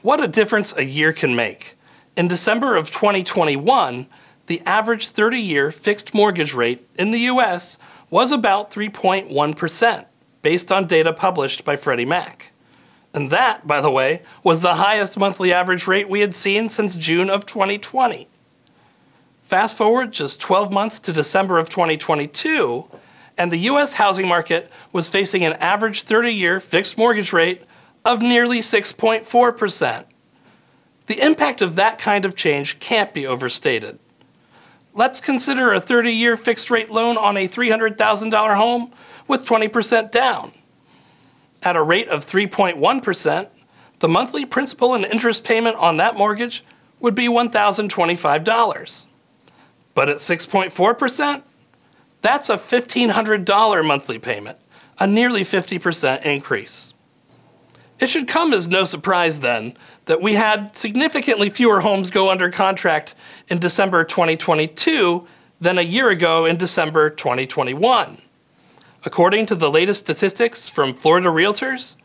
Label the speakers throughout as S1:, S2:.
S1: What a difference a year can make. In December of 2021, the average 30-year fixed mortgage rate in the U.S. was about 3.1%, based on data published by Freddie Mac. And that, by the way, was the highest monthly average rate we had seen since June of 2020. Fast forward just 12 months to December of 2022, and the U.S. housing market was facing an average 30-year fixed mortgage rate of nearly 6.4%. The impact of that kind of change can't be overstated. Let's consider a 30-year fixed-rate loan on a $300,000 home with 20% down. At a rate of 3.1%, the monthly principal and interest payment on that mortgage would be $1,025. But at 6.4%, that's a $1,500 monthly payment, a nearly 50% increase. It should come as no surprise, then, that we had significantly fewer homes go under contract in December 2022 than a year ago in December 2021. According to the latest statistics from Florida Realtors,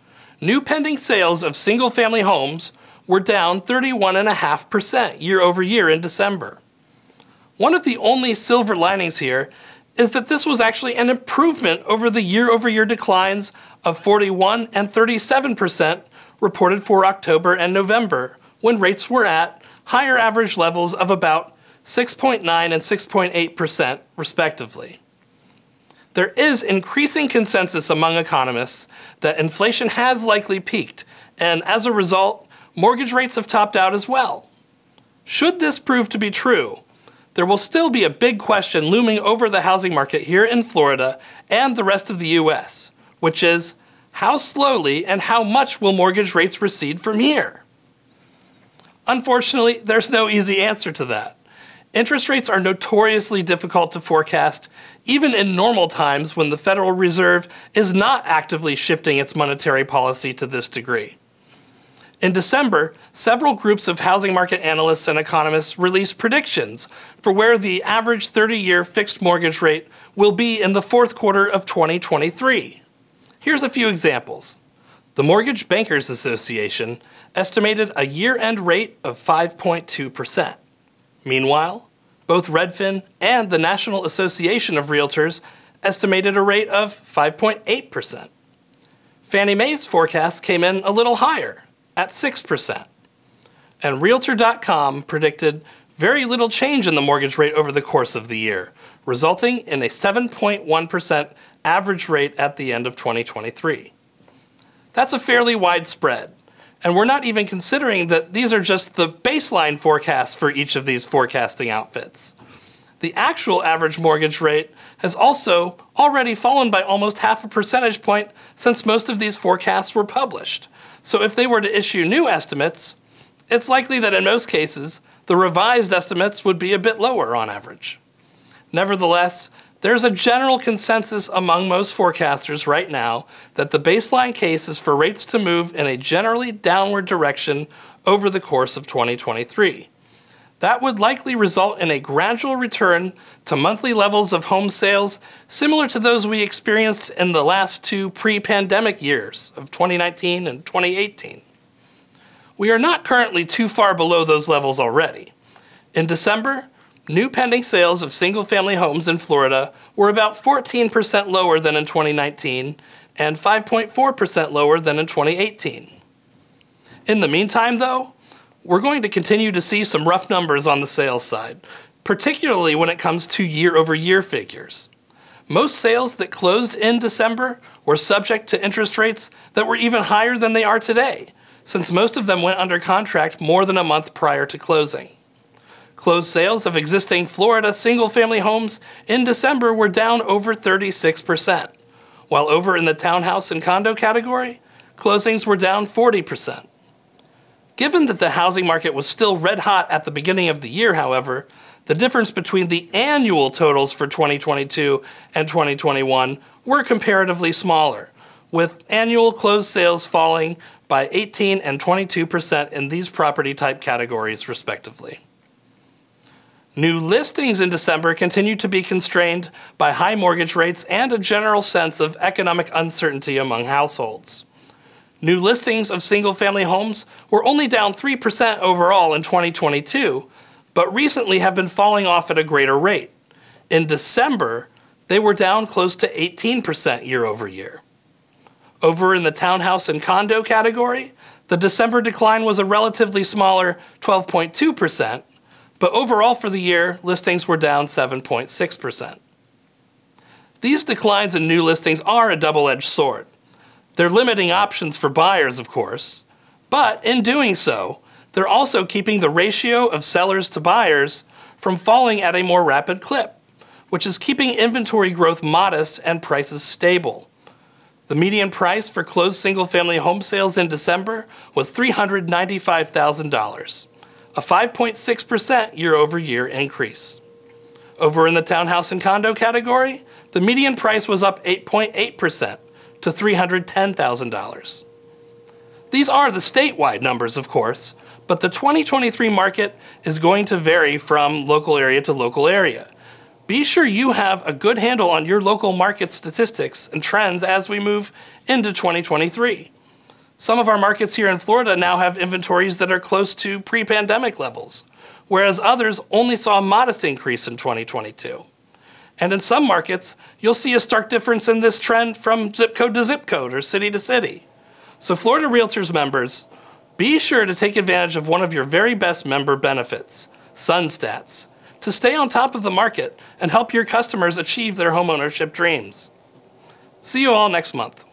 S1: new pending sales of single-family homes were down 31.5% year over year in December. One of the only silver linings here is that this was actually an improvement over the year-over-year declines of 41 and 37% reported for October and November, when rates were at higher average levels of about 6.9 and 6.8% respectively. There is increasing consensus among economists that inflation has likely peaked, and as a result, mortgage rates have topped out as well. Should this prove to be true, there will still be a big question looming over the housing market here in Florida and the rest of the U.S., which is, how slowly and how much will mortgage rates recede from here? Unfortunately, there's no easy answer to that. Interest rates are notoriously difficult to forecast, even in normal times when the Federal Reserve is not actively shifting its monetary policy to this degree. In December, several groups of housing market analysts and economists released predictions for where the average 30-year fixed mortgage rate will be in the fourth quarter of 2023. Here's a few examples. The Mortgage Bankers Association estimated a year-end rate of 5.2%. Meanwhile, both Redfin and the National Association of Realtors estimated a rate of 5.8%. Fannie Mae's forecast came in a little higher, at 6%. And Realtor.com predicted very little change in the mortgage rate over the course of the year, resulting in a 7.1% average rate at the end of 2023. That's a fairly wide spread, and we're not even considering that these are just the baseline forecasts for each of these forecasting outfits. The actual average mortgage rate has also already fallen by almost half a percentage point since most of these forecasts were published. So if they were to issue new estimates, it's likely that in most cases, the revised estimates would be a bit lower on average. Nevertheless, there's a general consensus among most forecasters right now that the baseline case is for rates to move in a generally downward direction over the course of 2023. That would likely result in a gradual return to monthly levels of home sales similar to those we experienced in the last two pre-pandemic years of 2019 and 2018. We are not currently too far below those levels already. In December, new pending sales of single-family homes in Florida were about 14% lower than in 2019 and 5.4% lower than in 2018. In the meantime, though, we're going to continue to see some rough numbers on the sales side, particularly when it comes to year-over-year figures. Most sales that closed in December were subject to interest rates that were even higher than they are today, since most of them went under contract more than a month prior to closing. Closed sales of existing Florida single-family homes in December were down over 36%, while over in the townhouse and condo category, closings were down 40%. Given that the housing market was still red hot at the beginning of the year, however, the difference between the annual totals for 2022 and 2021 were comparatively smaller, with annual closed sales falling by 18 and 22% in these property type categories, respectively. New listings in December continued to be constrained by high mortgage rates and a general sense of economic uncertainty among households. New listings of single-family homes were only down 3% overall in 2022, but recently have been falling off at a greater rate. In December, they were down close to 18% year over year. Over in the townhouse and condo category, the December decline was a relatively smaller 12.2%, but overall for the year, listings were down 7.6%. These declines in new listings are a double-edged sword. They're limiting options for buyers, of course, but in doing so, they're also keeping the ratio of sellers to buyers from falling at a more rapid clip, which is keeping inventory growth modest and prices stable. The median price for closed single-family home sales in December was $395,000, a 5.6% year-over-year increase. Over in the townhouse and condo category, the median price was up 8.8% to $310,000. These are the statewide numbers, of course, but the 2023 market is going to vary from local area to local area. Be sure you have a good handle on your local market statistics and trends as we move into 2023. Some of our markets here in Florida now have inventories that are close to pre-pandemic levels, whereas others only saw a modest increase in 2022. And in some markets, you'll see a stark difference in this trend from zip code to zip code or city to city. So Florida Realtors members, be sure to take advantage of one of your very best member benefits, SUNSTATS, to stay on top of the market and help your customers achieve their homeownership dreams. See you all next month.